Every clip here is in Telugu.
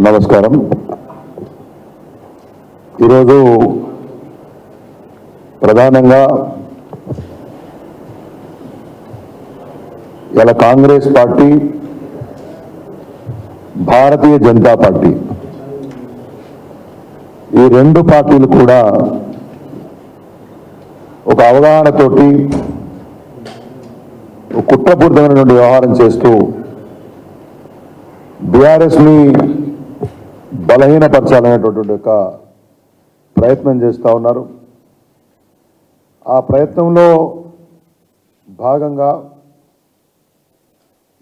నమస్కారం. ఈరోజు ప్రధానంగా ఇలా కాంగ్రెస్ పార్టీ, భారతీయ జనతా పార్టీ ఈ రెండు పార్టీలు కూడా ఒక అవగాహనతోటి కుట్రపూరితమైనటువంటి వ్యవహారం చేస్తూ బీఆర్ఎస్ని బలహీనపరచాలనేటటువంటి ఒక ప్రయత్నం చేస్తూ ఉన్నారు. ఆ ప్రయత్నంలో భాగంగా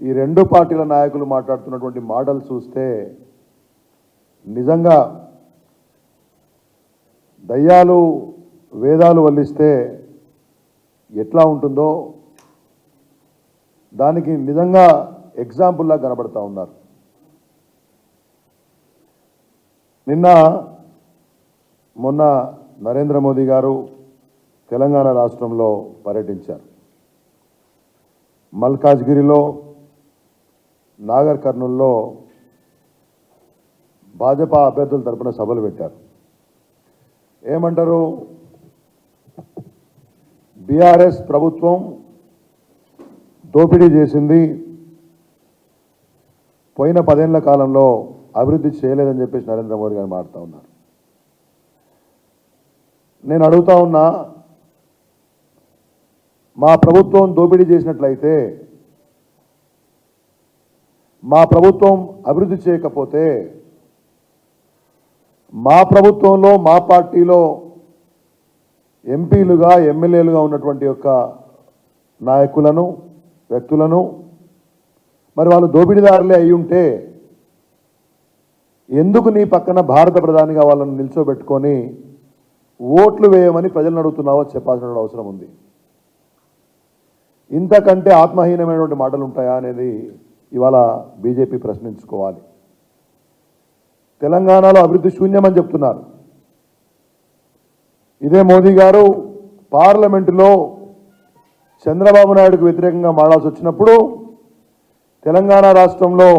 ఈ రెండు పార్టీల నాయకులు మాట్లాడుతున్నటువంటి మాటలు చూస్తే నిజంగా దయ్యాలు వేదాలు వల్లిస్తే ఎట్లా ఉంటుందో దానికి నిజంగా ఎగ్జాంపుల్లా కనబడతా ఉన్నారు. మొన్న నరేంద్ర మోదీ గారు తెలంగాణ రాష్ట్రంలో పర్యటించారు. మల్కాజ్గిరిలో, నాగర్ కర్నూల్లో భాజపా అభ్యర్థుల తరపున సభలు పెట్టారు. ఏమంటారు? బీఆర్ఎస్ ప్రభుత్వం దోపిడీ చేసింది, పోయిన 10 ఏళ్ల కాలంలో అభివృద్ధి చేయలేదని చెప్పేసి నరేంద్ర మోదీ గారు మాట్లాడుతూ ఉన్నారు. నేను అడుగుతా ఉన్నా, మా ప్రభుత్వం దోపిడీ చేసినట్లయితే, మా ప్రభుత్వం అభివృద్ధి చేయకపోతే, మా ప్రభుత్వంలో మా పార్టీలో ఎంపీలుగా ఎమ్మెల్యేలుగా ఉన్నటువంటి యొక్క నాయకులను, వ్యక్తులను మరి వాళ్ళు దోపిడీదారులే అయి ఉంటే ఎందుకు నీ పక్కన భారత ప్రధానిగా వాళ్ళని నిల్చోబెట్టుకొని ఓట్లు వేయమని ప్రజలను అడుగుతున్నావో చెప్పాల్సిన అవసరం ఉంది. ఇంతకంటే ఆత్మహీనమైనటువంటి మాటలు ఉంటాయా అనేది ఇవాళ బీజేపీ ప్రశ్నించుకోవాలి. తెలంగాణలో అభివృద్ధి శూన్యమని చెప్తున్నారు. ఇదే మోదీ గారు పార్లమెంటులో చంద్రబాబు నాయుడుకు వ్యతిరేకంగా మాట్లాడాల్సి వచ్చినప్పుడు తెలంగాణ రాష్ట్రంలో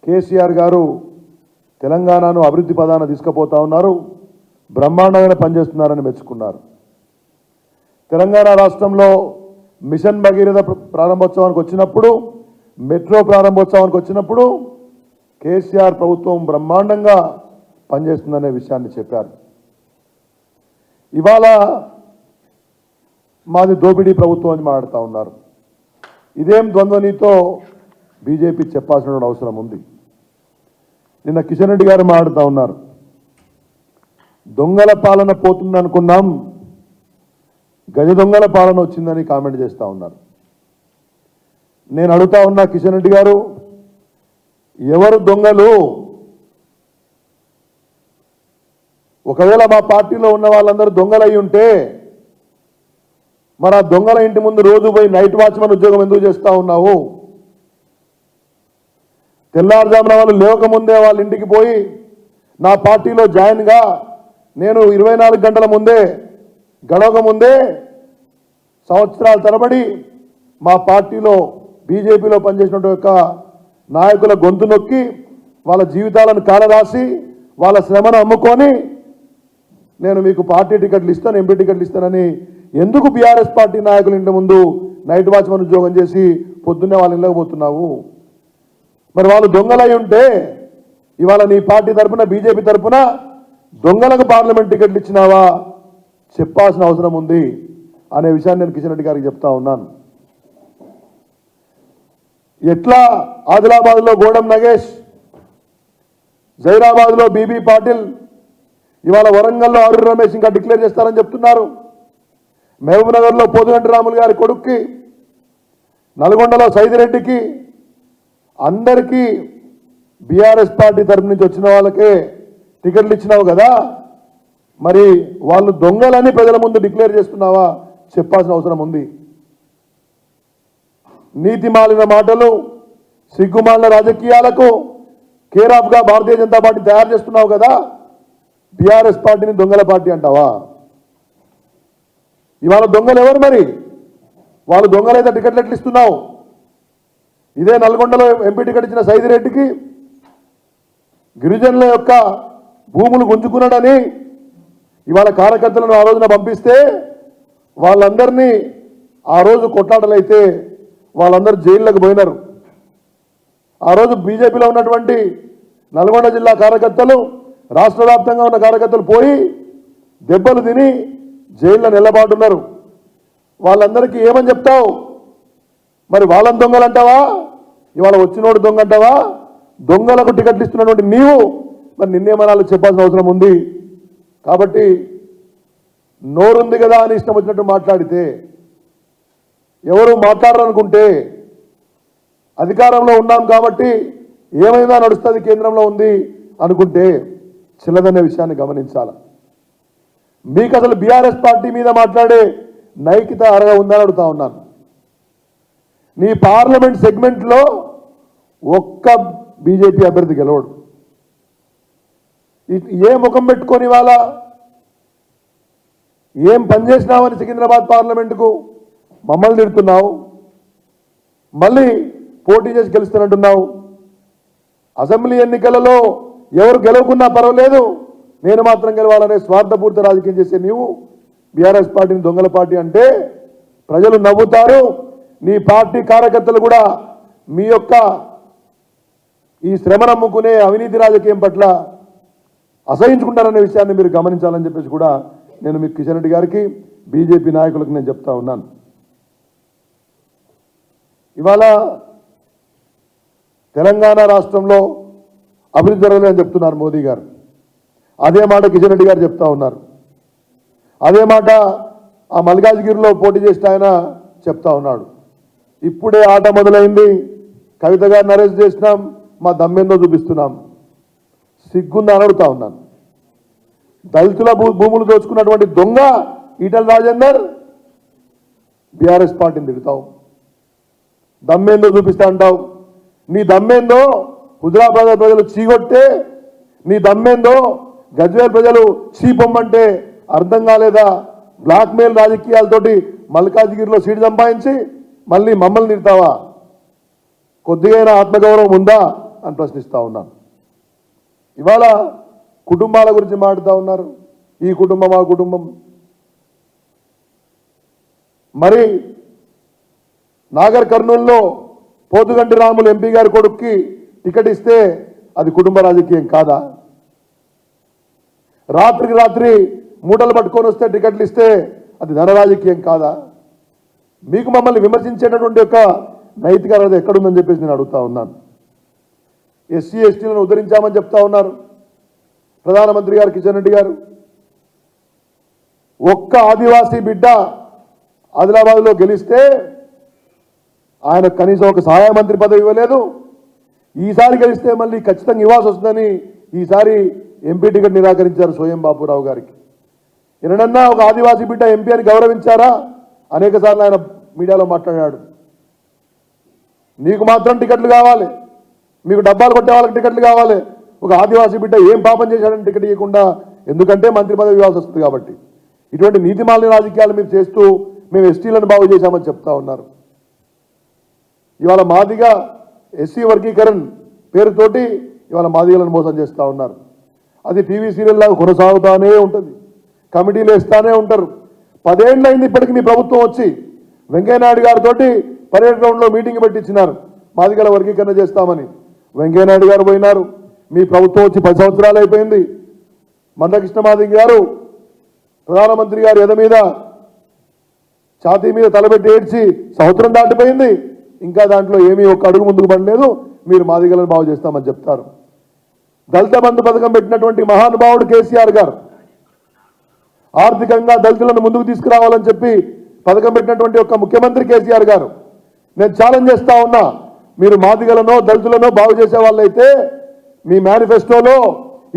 కేసీఆర్ గారు తెలంగాణను అభివృద్ధి పదాన తీసుకుపోతా ఉన్నారు, బ్రహ్మాండంగా పనిచేస్తున్నారని మెచ్చుకున్నారు. తెలంగాణ రాష్ట్రంలో మిషన్ భగీరథ ప్రారంభోత్సవానికి వచ్చినప్పుడు, మెట్రో ప్రారంభోత్సవానికి వచ్చినప్పుడు కేసీఆర్ ప్రభుత్వం బ్రహ్మాండంగా పనిచేస్తుందనే విషయాన్ని చెప్పారు. ఇవాళ మాది దోపిడీ ప్రభుత్వం అని మాట్లాడుతూ ఉన్నారు. ఇదేం ద్వంద్వనీతో బీజేపీ చెప్పాల్సిన అవసరం ఉంది. నిన్న కిషన్ రెడ్డి గారు మాట్లాడుతూ ఉన్నారు, దొంగల పాలన పోతుంది అనుకున్నాం, గజ దొంగల పాలన వచ్చిందని కామెంట్ చేస్తూ ఉన్నారు. నేను అడుగుతా ఉన్నా, కిషన్ రెడ్డి గారు, ఎవరు దొంగలు? ఒకవేళ మా పార్టీలో ఉన్న వాళ్ళందరూ దొంగలు అయి ఉంటే మరి ఆ దొంగల ఇంటి ముందు రోజు పోయి నైట్ వాచ్మెన్ ఉద్యోగం ఎందుకు చేస్తూ ఉన్నావు? తెల్లారుజామున వాళ్ళు లేవకముందే వాళ్ళ ఇంటికి పోయి నా పార్టీలో జాయిన్గా నేను 24 గంటల ముందే గడవక ముందే సంవత్సరాల తరబడి మా పార్టీలో బీజేపీలో పనిచేసినటువంటి యొక్క నాయకుల గొంతు నొక్కి వాళ్ళ జీవితాలను కాలరాసి వాళ్ళ శ్రమను అమ్ముకొని నేను మీకు పార్టీ టికెట్లు ఇస్తాను, ఎంపీ టికెట్లు ఇస్తానని ఎందుకు బీఆర్ఎస్ పార్టీ నాయకుల ఇంటి ముందు నైట్ వాచ్మెన్ ఉద్యోగం చేసి పొద్దున్నే వాళ్ళ ఇళ్ళకి పోతున్నావు? మరి వాళ్ళు దొంగలై ఉంటే ఇవాళ నీ పార్టీ తరఫున, బీజేపీ తరఫున దొంగలకు పార్లమెంట్ టికెట్లు ఇచ్చినావా చెప్పాల్సిన అవసరం ఉంది అనే విషయాన్ని నేను కిషన్ రెడ్డి గారికి చెప్తా ఉన్నాను. ఎట్లా ఆదిలాబాద్లో గోడం నగేష్, జైరాబాద్లో బీబీ పాటిల్, ఇవాళ వరంగల్లో ఆరు రమేష్ ఇంకా డిక్లేర్ చేస్తారని చెప్తున్నారు. మహబూబ్ నగర్లో పోతుగంటి రాములు గారి కొడుక్కి, నల్గొండలో సైదిరెడ్డికి, అందరికీ బీఆర్ఎస్ పార్టీ తరఫు నుంచి వచ్చిన వాళ్ళకే టికెట్లు ఇచ్చినావు కదా, మరి వాళ్ళు దొంగలని ప్రజల ముందు డిక్లేర్ చేస్తున్నావా చెప్పాల్సిన అవసరం ఉంది. నీతి మాలిన మాటలు, సిగ్గుమాలిన రాజకీయాలకు కేర్ ఆఫ్గా భారతీయ జనతా పార్టీ తయారు చేస్తున్నావు కదా, బీఆర్ఎస్ పార్టీని దొంగల పార్టీ అంటావా? ఇవాళ దొంగలు ఎవరు? మరి వాళ్ళు దొంగలైతే టికెట్లు ఎట్లు ఇస్తున్నావు? ఇదే నల్గొండలో ఎంపీ టికెట్ ఇచ్చిన సైదిరెడ్డికి గిరిజనుల యొక్క భూములు గుంజుకున్నాడని ఇవాళ కార్యకర్తలను ఆ రోజున పంపిస్తే వాళ్ళందరినీ ఆ రోజు కొట్లాటలైతే వాళ్ళందరూ జైళ్ళకు పోయినారు. ఆ రోజు బీజేపీలో ఉన్నటువంటి నల్గొండ జిల్లా కార్యకర్తలు, రాష్ట్ర వ్యాప్తంగా ఉన్న కార్యకర్తలు పోయి దెబ్బలు తిని జైల్లో నిలబడుతున్నారు. వాళ్ళందరికీ ఏమని చెప్తావు? మరి వాళ్ళని దొంగలు అంటావా? ఇవాళ వచ్చినోడు దొంగ అంటావా? దొంగలకు టికెట్లు ఇస్తున్నటువంటి నీవు మరి నిన్నేమనాలో చెప్పాల్సిన అవసరం ఉంది. కాబట్టి నోరుంది కదా అని ఇష్టం వచ్చినట్టు మాట్లాడితే, ఎవరు మాట్లాడాలనుకుంటే అధికారంలో ఉన్నాం కాబట్టి ఏమైనా నడుస్తుంది, కేంద్రంలో ఉంది అనుకుంటే చిల్లదనే విషయాన్ని గమనించాలి. మీకు అసలు బీఆర్ఎస్ పార్టీ మీద మాట్లాడే నైతిక అర్హత ఉందని అడుగుతా ఉన్నాను. నీ పార్లమెంట్ సెగ్మెంట్లో ఒక్క బీజేపీ అభ్యర్థి గెలవడు. ఏ ముఖం పెట్టుకొని వాళ్ళ ఏం పనిచేసినావని సికింద్రాబాద్ పార్లమెంటుకు మమ్మల్ని తిడుతున్నావు, మళ్ళీ పోటీ చేసి గెలుస్తున్నట్టున్నావు. అసెంబ్లీ ఎన్నికలలో ఎవరు గెలవకున్నా పర్వాలేదు, నేను మాత్రం గెలవాలనే స్వార్థపూరిత రాజకీయం చేసే నీవు బీఆర్ఎస్ పార్టీని దొంగల పార్టీ అంటే ప్రజలు నవ్వుతారు. నీ పార్టీ కార్యకర్తలు కూడా మీ యొక్క ఈ శ్రమ నమ్ముకునే అవినీతి రాజకీయం పట్ల అసహించుకుంటారనే విషయాన్ని మీరు గమనించాలని చెప్పేసి కూడా నేను మీ కిషన్ రెడ్డి గారికి, బీజేపీ నాయకులకు నేను చెప్తా ఉన్నాను. ఇవాళ తెలంగాణ రాష్ట్రంలో అభివృద్ధి జరగలేదని చెప్తున్నారు మోదీ గారు. అదే మాట కిషన్ రెడ్డి గారు చెప్తా ఉన్నారు. అదే మాట ఆ మల్కాజ్గిరిలో పోటీ చేసిన ఆయన చెప్తా ఉన్నాడు. ఇప్పుడే ఆట మొదలైంది, కవిత గారిని అరెస్ట్ చేసినాం, మా దమ్మెందో చూపిస్తున్నాం. సిగ్గుందని అడుగుతా ఉన్నాను. దళితుల భూములు దోచుకున్నటువంటి దొంగ ఈటల రాజేందర్ బీఆర్ఎస్ పార్టీని తిడతావు, దమ్మేందో చూపిస్తా అంటావు. నీ దమ్మేందో హుజరాబాద్ ప్రజలు చీగొట్టే, నీ దమ్మేందో గజ్వేల్ ప్రజలు చీపొమ్మంటే అర్థం కాలేదా? బ్లాక్మెయిల్ రాజకీయాలతోటి మల్కాజ్గిరిలో సీటు సంపాదించి మళ్ళీ మమ్మల్ని తిడతావా? కొద్దిగా ఆత్మగౌరవం ఉందా అని ప్రశ్నిస్తా ఉన్నాను. ఇవాళ కుటుంబాల గురించి మాట్లాడుతూ ఉన్నారు. ఈ కుటుంబం ఆ కుటుంబం. మరి నాగర్ కర్నూలులో పోతుగంటి రాములు ఎంపీ గారి కొడుక్కి టికెట్ ఇస్తే అది కుటుంబ రాజకీయం కాదా? రాత్రికి రాత్రి మూటలు పట్టుకొని వస్తే టికెట్లు ఇస్తే అది ధన రాజకీయం కాదా? మీకు మమ్మల్ని విమర్శించేటటువంటి యొక్క నైతిక అర్హత ఎక్కడుందని చెప్పేసి నేను అడుగుతా ఉన్నాను. ఎస్సీ ఎస్టీలను ఉద్ధరించామని చెప్తా ఉన్నారు ప్రధానమంత్రి గారు, కిషన్ రెడ్డి గారు. ఒక్క ఆదివాసీ బిడ్డ ఆదిలాబాద్లో గెలిస్తే ఆయన కనీసం ఒక సహాయ మంత్రి పదవి ఇవ్వలేదు. ఈసారి గెలిస్తే మళ్ళీ ఖచ్చితంగా ఇవ్వాల్సి వస్తుందని ఈసారి ఎంపీ టికెట్ నిరాకరించారు స్వయం బాపురావు గారికి. ఎన్నడన్నా ఒక ఆదివాసీ బిడ్డ ఎంపీ అని గౌరవించారా? అనేక సార్లు ఆయన మీడియాలో మాట్లాడాడు. నీకు మాత్రం టికెట్లు కావాలి, మీకు డబ్బాలు కొట్టే వాళ్ళకి టికెట్లు కావాలి. ఒక ఆదివాసీ బిడ్డ ఏం పాపం చేశాడని టికెట్ ఇవ్వకుండా, ఎందుకంటే మంత్రి పదవి ఇవ్వాల్సి వస్తుంది కాబట్టి. ఇటువంటి నీతిమాలిన రాజకీయాలు మీరు చేస్తూ మేము ఎస్టీలను బాగు చేశామని చెప్తా ఉన్నారు. ఇవాళ మాదిగా ఎస్సీ వర్గీకరణ పేరుతోటి ఇవాళ మాదిగలను మోసం చేస్తూ ఉన్నారు. అది టీవీ సీరియల్ లాగా కొనసాగుతూనే ఉంటుంది, కమిటీలు వేస్తూనే ఉంటారు. 10 ఏళ్ళు అయింది ఇప్పటికి మీ ప్రభుత్వం వచ్చి. వెంకయ్యనాయుడు గారితో పరేడ్ గ్రౌండ్లో మీటింగ్ పెట్టించినారు, మాదిగల వర్గీకరణ చేస్తామని. వెంకయ్యనాయుడు గారు పోయినారు, మీ ప్రభుత్వం వచ్చి 10 సంవత్సరాలు అయిపోయింది. మందకృష్ణ మాదిగ గారు ప్రధానమంత్రి గారు ఎద మీద ఛాతీ మీద తలబెట్టి ఏడ్చి సంవత్సరం దాటిపోయింది, ఇంకా దాంట్లో ఏమీ ఒక్క అడుగు ముందుకు పడలేదు. మీరు మాదిగలను బాగు చేస్తామని చెప్తారు. దళిత బంధు పథకం పెట్టినటువంటి మహానుభావుడు కేసీఆర్ గారు ఆర్థికంగా దళితులను ముందుకు తీసుకురావాలని చెప్పి పథకం పెట్టినటువంటి ఒక ముఖ్యమంత్రి కేసీఆర్ గారు. నేను ఛాలెంజ్ చేస్తా ఉన్నా, మీరు మాదిగలను దళితులను బాగు చేసే వాళ్ళైతే మీ మేనిఫెస్టోలో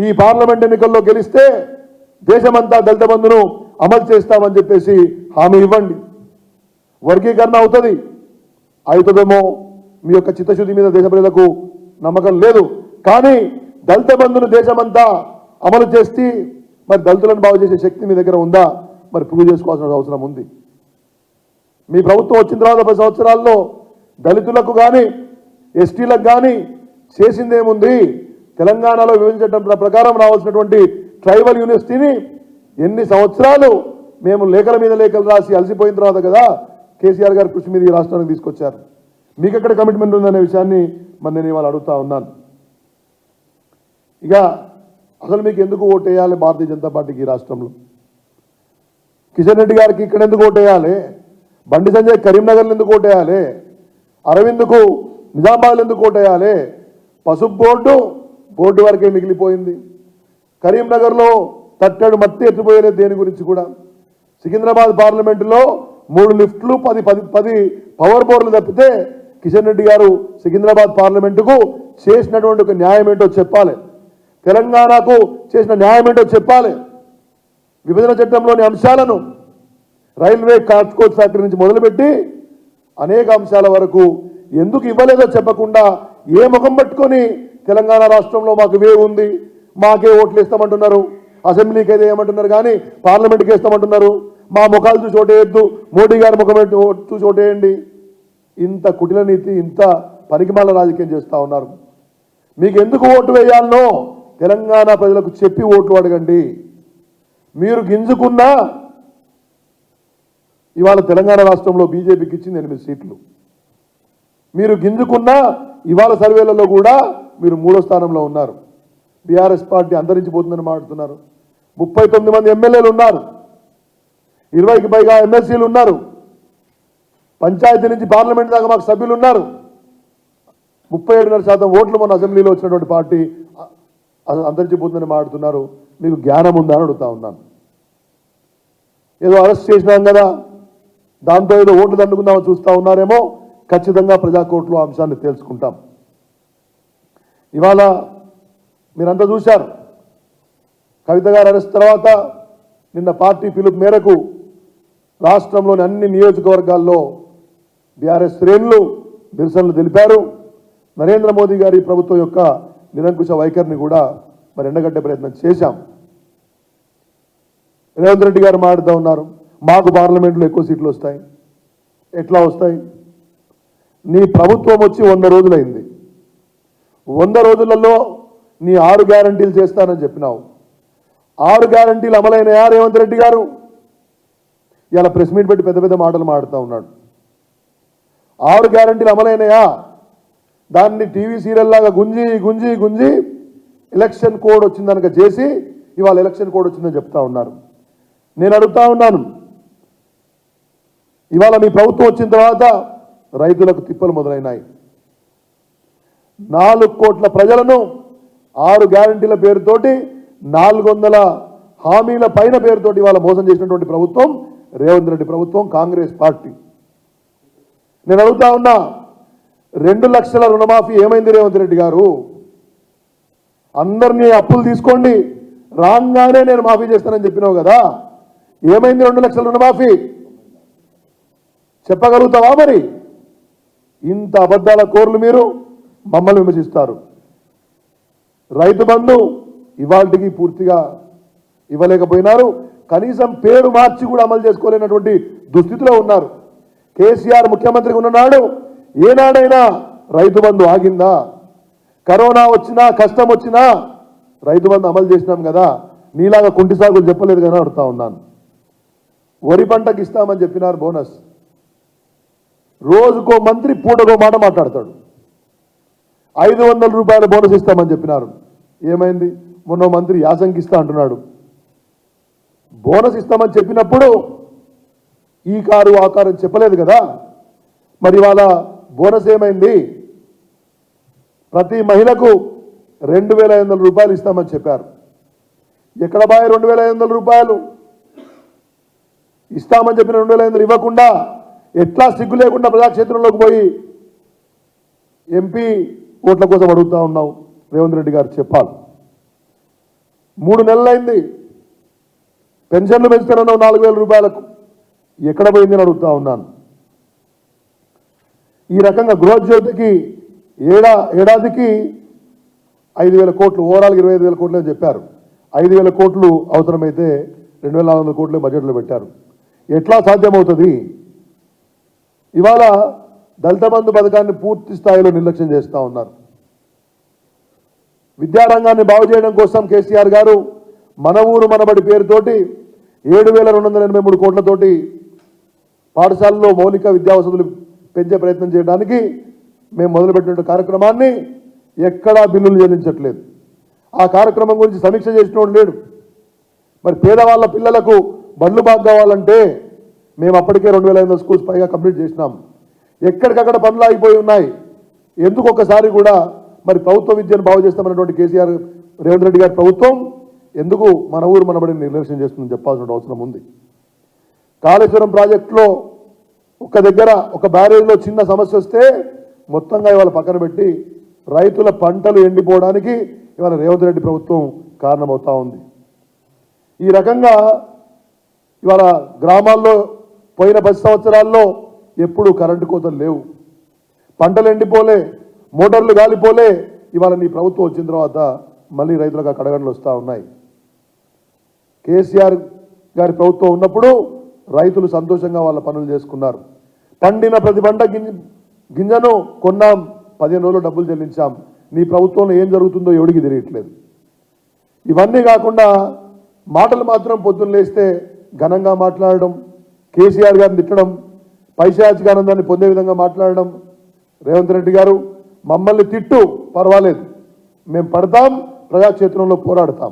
ఈ పార్లమెంట్ ఎన్నికల్లో గెలిస్తే దేశమంతా దళిత బంధును అమలు చేస్తామని చెప్పేసి హామీ ఇవ్వండి. వర్గీకరణ అవుతుంది, అవుతుందేమో మీ యొక్క చిత్తశుద్ధి మీద దేశ ప్రజలకు నమ్మకం లేదు. కానీ దళిత బంధును దేశమంతా అమలు చేసి మరి దళితులను బాగు చేసే శక్తి మీ దగ్గర ఉందా? మరి ప్రూవ్ చేసుకోవాల్సిన అవసరం ఉంది. మీ ప్రభుత్వం వచ్చిన తర్వాత 10 సంవత్సరాల్లో దళితులకు కానీ ఎస్టీలకు కానీ చేసిందేముంది? తెలంగాణలో విభజించడం ప్రకారం రావాల్సినటువంటి ట్రైబల్ యూనివర్సిటీని ఎన్ని సంవత్సరాలు మేము లేఖల మీద లేఖలు రాసి అలసిపోయిన తర్వాత కదా కేసీఆర్ గారి కృషి మీద ఈ రాష్ట్రానికి తీసుకొచ్చారు. మీకు ఎక్కడ కమిట్మెంట్ ఉందనే విషయాన్ని మరి నేను ఇవాళ అడుగుతా ఉన్నాను. ఇక అసలు మీకు ఎందుకు ఓటేయాలి భారతీయ జనతా పార్టీకి ఈ రాష్ట్రంలో? కిషన్ రెడ్డి గారికి ఇక్కడ ఎందుకు ఓటేయాలి? బండి సంజయ్ కరీంనగర్లో ఎందుకు ఓటేయాలి? అరవింద్కు నిజామాబాద్లో ఎందుకు ఓటేయాలి? పసుపు బోర్డు వరకే మిగిలిపోయింది. కరీంనగర్లో తట్టడు మట్టి ఎత్తిపోయలేదు దేని గురించి కూడా. సికింద్రాబాద్ పార్లమెంటులో 3 లిఫ్ట్లు 10 పవర్ బోర్డులు తప్పితే కిషన్ రెడ్డి గారు సికింద్రాబాద్ పార్లమెంటుకు చేసినటువంటి ఒక న్యాయం ఏంటో చెప్పాలి. తెలంగాణకు చేసిన న్యాయం ఏంటో చెప్పాలి. విభజన చట్టంలోని అంశాలను రైల్వే కార్కోచ్ ఫ్యాక్టరీ నుంచి మొదలుపెట్టి అనేక అంశాల వరకు ఎందుకు ఇవ్వలేదో చెప్పకుండా ఏ ముఖం పట్టుకొని తెలంగాణ రాష్ట్రంలో మాకు వే ఉంది, మాకే ఓట్లు ఇస్తామంటున్నారు, అసెంబ్లీకి అయితే ఏమంటున్నారు కానీ పార్లమెంట్కి వేస్తామంటున్నారు, మా ముఖాలు చూసి ఓటేయద్దు, మోడీ గారి ముఖం చూసి ఓటేయండి. ఇంత కుటిల నీతి, ఇంత పనికిమాల రాజకీయం చేస్తూ ఉన్నారు. మీకు ఎందుకు ఓటు వేయాలనో తెలంగాణ ప్రజలకు చెప్పి ఓట్లు అడగండి. మీరు గింజుకున్నా ఇవాళ తెలంగాణ రాష్ట్రంలో బీజేపీకి ఇచ్చింది 8 సీట్లు. మీరు గింజుకున్నా ఇవాళ సర్వేలలో కూడా మీరు 3వ స్థానంలో ఉన్నారు. బీఆర్ఎస్ పార్టీ అంతరించిపోతుందని మాట్లాడుతున్నారు. 39 మంది ఎమ్మెల్యేలు ఉన్నారు, 20కి పైగా ఎమ్మెల్సీలు ఉన్నారు, పంచాయతీ నుంచి పార్లమెంట్ దాకా మాకు సభ్యులు ఉన్నారు. 37.5% ఓట్లు మొన్న అసెంబ్లీలో వచ్చినటువంటి పార్టీ అంతరించిపోతుందని మాట్లాడుతున్నారు. మీకు జ్ఞానం ఉందా అని అడుగుతా ఉన్నాను. ఏదో అరెస్ట్ చేసినాం కదా దాంతో ఏదో ఓట్లు దండుకుందామని చూస్తూ ఉన్నారేమో. ఖచ్చితంగా ప్రజాకోర్టులో అంశాన్ని తెలుసుకుంటాం. ఇవాళ మీరంతా చూశారు, కవిత గారు అరెస్ట్ తర్వాత నిన్న పార్టీ పిలుపు మేరకు రాష్ట్రంలోని అన్ని నియోజకవర్గాల్లో బీఆర్ఎస్ శ్రేణులు నిరసనలు తెలిపారు. నరేంద్ర మోదీ గారి ప్రభుత్వం యొక్క నిరంకుశ వైఖరిని కూడా మరి ఎండగట్టే ప్రయత్నం చేశాం. రేవంత్ రెడ్డి గారు మాట్లాడుతూ ఉన్నారు, మాకు పార్లమెంట్లో ఎక్కువ సీట్లు వస్తాయి. ఎట్లా వస్తాయి? నీ ప్రభుత్వం వచ్చి 100 రోజులైంది. 100 రోజులలో నీ 6 గ్యారంటీలు చేస్తానని చెప్పినావు. 6 గ్యారంటీలు అమలైనయా రేవంత్ రెడ్డి గారు? ఇలా ప్రెస్ మీట్ పెట్టి పెద్ద పెద్ద మాటలు మాడుతూ ఉన్నాడు. 6 గ్యారంటీలు అమలైనయా? దాన్ని టీవీ సీరియల్ లాగా గుంజి గుంజి గుంజి ఎలక్షన్ కోడ్ వచ్చిందనక చేసి ఇవాళ ఎలక్షన్ కోడ్ వచ్చిందని చెప్తా ఉన్నారు. నేను అడుగుతా ఉన్నాను, ఇవాళ మీ ప్రభుత్వం వచ్చిన తర్వాత రైతులకు తిప్పలు మొదలైనాయి. 4 కోట్ల ప్రజలను 6 గ్యారంటీల పేరుతోటి 400 హామీల పైన పేరుతోటి ఇవాళ మోసం చేసినటువంటి ప్రభుత్వం రేవంత్ రెడ్డి ప్రభుత్వం, కాంగ్రెస్ పార్టీ. నేను అడుగుతా ఉన్నా, 2 లక్షల రుణమాఫీ ఏమైంది రేవంత్ రెడ్డి గారు? అందరినీ అప్పులు తీసుకోండి, రాగానే నేను మాఫీ చేస్తానని చెప్పినావు కదా, ఏమైంది 2 లక్షల రుణమాఫీ? చెప్పగలుగుతావా? మరి ఇంత అబద్ధాల కోర్లు మీరు మమ్మల్ని విమర్శిస్తారు. రైతు బంధు ఇవాళకి పూర్తిగా ఇవ్వలేకపోయినారు. కనీసం పేరు మార్చి కూడా అమలు చేసుకోలేనటువంటి దుస్థితిలో ఉన్నారు. కేసీఆర్ ముఖ్యమంత్రిగా ఉన్ననాడు ఏనాడైనా రైతు బంధు ఆగిందా? కరోనా వచ్చినా కష్టం వచ్చినా రైతు బంధు అమలు చేసినాం కదా, నీలాగా కుంటి సాగులు చెప్పలేదు కదా అడుగుతా ఉన్నాను. వరి పంటకి ఇస్తామని చెప్పినారు బోనస్. రోజుకో మంత్రి పూటకో మాట మాట్లాడతాడు. 500 రూపాయల బోనస్ ఇస్తామని చెప్పినారు, ఏమైంది? మొన్న మంత్రి యాసంకి ఇస్తా అంటున్నాడు. బోనస్ ఇస్తామని చెప్పినప్పుడు ఈ కారు ఆ కారు అని చెప్పలేదు కదా, మరి ఇవాళ బోనస్ ఏమైంది? ప్రతి మహిళకు 2500 రూపాయలు ఇస్తామని చెప్పారు. ఎక్కడ బాయ్ 2500 రూపాయలు ఇస్తామని చెప్పిన 2500 ఇవ్వకుండా ఎట్లా సిగ్గు లేకుండా ప్రజాక్షేత్రంలోకి పోయి ఎంపీ ఓట్ల కోసం అడుగుతా ఉన్నావు? రేవంత్ రెడ్డి గారు చెప్పాలి. 3 నెలలైంది, పెన్షన్లు పెంచుతానన్నావు 4000 రూపాయలకు, ఎక్కడ పోయిందని అడుగుతా ఉన్నాను. ఈ రకంగా గృహజ్యోతికి ఏడాదికి 5000 కోట్లు, ఓవరాల్గా 25,000 కోట్లు అని చెప్పారు. 5000 కోట్లు అవసరమైతే 2400 కోట్లు బడ్జెట్లో పెట్టారు. ఎట్లా సాధ్యమవుతుంది? ఇవాళ దళిత బంధు పథకాన్ని పూర్తి స్థాయిలో నిర్లక్ష్యం చేస్తూ ఉన్నారు. విద్యారంగాన్ని బాగు చేయడం కోసం కేసీఆర్ గారు మన ఊరు మనబడి పేరుతోటి 7,283 కోట్లతోటి పాఠశాలలో మౌలిక విద్యా వసతులు పెంచే ప్రయత్నం చేయడానికి మేము మొదలుపెట్టిన కార్యక్రమాన్ని ఎక్కడా బిల్లులు చెల్లించట్లేదు. ఆ కార్యక్రమం గురించి సమీక్ష చేసినోడు లేడు. మరి పేదవాళ్ళ పిల్లలకు బండ్లు బాగా కావాలంటే మేము అప్పటికే 2,500 స్కూల్స్ పైగా కంప్లీట్ చేసినాం. ఎక్కడికక్కడ పనులు ఆగిపోయి ఉన్నాయి. ఎందుకు ఒక్కసారి కూడా మరి ప్రభుత్వ విద్యను బాగు చేస్తామన్నటువంటి కేసీఆర్ రేవంత్ రెడ్డి గారి ప్రభుత్వం ఎందుకు మన ఊరు మనబడిని నిర్లక్ష్యం చేస్తుందని చెప్పాల్సిన అవసరం ఉంది. కాళేశ్వరం ప్రాజెక్టులో ఒక దగ్గర ఒక బ్యారేజ్లో చిన్న సమస్య వస్తే మొత్తంగా ఇవాళ పక్కన పెట్టి రైతుల పంటలు ఎండిపోవడానికి ఇవాళ రేవంత్ రెడ్డి ప్రభుత్వం కారణమవుతా ఉంది. ఈ రకంగా ఇవాళ గ్రామాల్లో పోయిన 10 సంవత్సరాల్లో ఎప్పుడూ కరెంటు కోతలు లేవు, పంటలు ఎండిపోలే, మోటార్లు గాలిపోలే. ఇవాళ నీ ప్రభుత్వం వచ్చిన తర్వాత మళ్ళీ రైతులకు కడగండ్లు వస్తూ ఉన్నాయి. కేసీఆర్ గారి ప్రభుత్వం ఉన్నప్పుడు రైతులు సంతోషంగా వాళ్ళ పనులు చేసుకున్నారు. పండిన ప్రతి పంట గింజను కొన్నాం, 15 రోజులు డబ్బులు చెల్లించాం. నీ ప్రభుత్వంలో ఏం జరుగుతుందో ఎవడికి తెలియట్లేదు. ఇవన్నీ కాకుండా మాటలు మాత్రం పొద్దున్న లేస్తే ఘనంగా మాట్లాడడం, కేసీఆర్ గారిని తిట్టడం, పైశాచికానందాన్ని పొందే విధంగా మాట్లాడడం. రేవంత్ రెడ్డి గారు మమ్మల్ని తిట్టు పర్వాలేదు, మేము పడతాం, ప్రజాక్షేత్రంలో పోరాడతాం.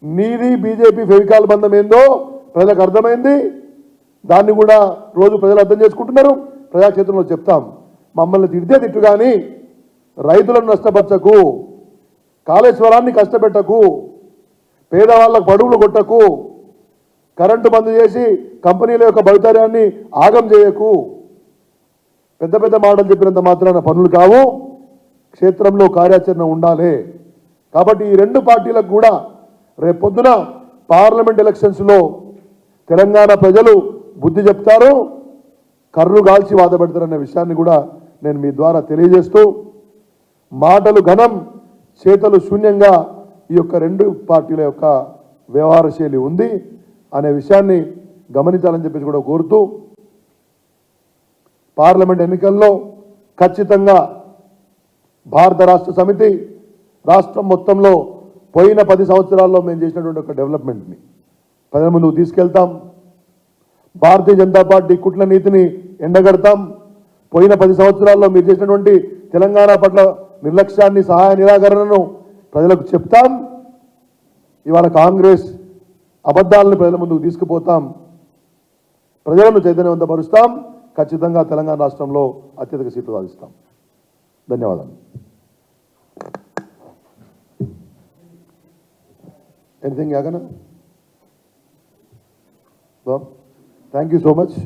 నీది బీజేపీ ఫెవికాల్ బంధం ఏందో ప్రజలకు అర్థమైంది. దాన్ని కూడా రోజు ప్రజలు అర్థం చేసుకుంటున్నారు. ప్రజాక్షేత్రంలో చెప్తాం. మమ్మల్ని తిడితే తిట్టు కానీ రైతులను నష్టపరచకు, కాళేశ్వరాన్ని కష్టపెట్టకు, పేదవాళ్ళకు పడుగులు కొట్టకు, కరెంటు బంద్ చేసి కంపెనీల యొక్క భవితర్యాన్ని ఆగం చేయకు. పెద్ద పెద్ద మాటలు చెప్పినంత మాత్రాన పనులు కావు, క్షేత్రంలో కార్యాచరణ ఉండాలి. కాబట్టి ఈ రెండు పార్టీలకు కూడా రేపొద్దున పార్లమెంట్ ఎలక్షన్స్లో తెలంగాణ ప్రజలు బుద్ధి చెప్తారు, కర్రు గాల్చి వాదపెడతారనే విషయాన్ని కూడా నేను మీ ద్వారా తెలియజేస్తూ, మాటలు ఘనం చేతలు శూన్యంగా ఈ యొక్క రెండు పార్టీల యొక్క వ్యవహార శైలి ఉంది అనే విషయాన్ని గమనించాలని చెప్పేసి కూడా కోరుతూ, పార్లమెంట్ ఎన్నికల్లో ఖచ్చితంగా భారత రాష్ట్ర సమితి రాష్ట్రం మొత్తంలో పోయిన 10 సంవత్సరాల్లో మేము చేసినటువంటి ఒక డెవలప్మెంట్ని ప్రజల ముందుకు తీసుకెళ్తాం. భారతీయ జనతా పార్టీ కుట్ల నీతిని ఎండగడతాం. పోయిన 10 సంవత్సరాల్లో మీరు చేసినటువంటి తెలంగాణ పట్ల నిర్లక్ష్యాన్ని, సహాయ నిరాకరణను ప్రజలకు చెప్తాం. ఇవాళ కాంగ్రెస్ అబద్ధాలను ప్రజల ముందుకు తీసుకుపోతాం, ప్రజలను చైతన్యవంతపరుస్తాం. ఖచ్చితంగా తెలంగాణ రాష్ట్రంలో అత్యధిక సీట్లు సాధిస్తాం. ధన్యవాదాలు. ఎనీథింగ్ యాగనా? Thank you so much.